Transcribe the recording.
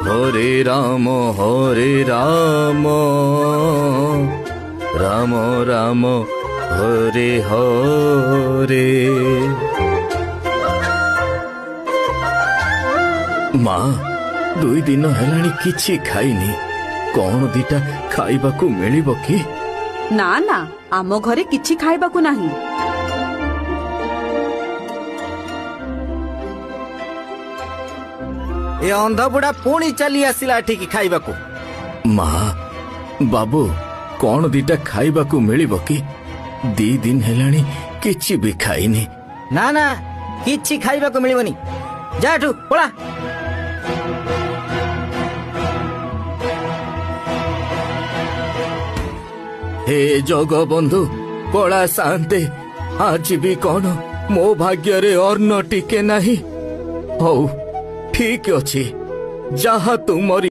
हरे राम राम राम हरे हरे। माँ 2 दिन हेलाणी किछि खाइनी, कौन दिटा खाइबाकू मिलिबो कि? ना ना आम घरे किछि खाइबाकू नाही। ए अंधा बुढ़ा पुणी चली आसिला ठीक खाइबाकू। माँ बाबू कौन दिटा खाइबाकू मिलिबो कि? 2 दिन हेलाणी किछि भी खाइनी। ना ना किछि खाइबाकू मिलिबोनी, जा एठू पळा। हे जगबंधु पड़ा शांते, आज भी कौन मो भाग्य रे अन्न टिके नहीं। हौ ठीक अछि, जहा तुमरी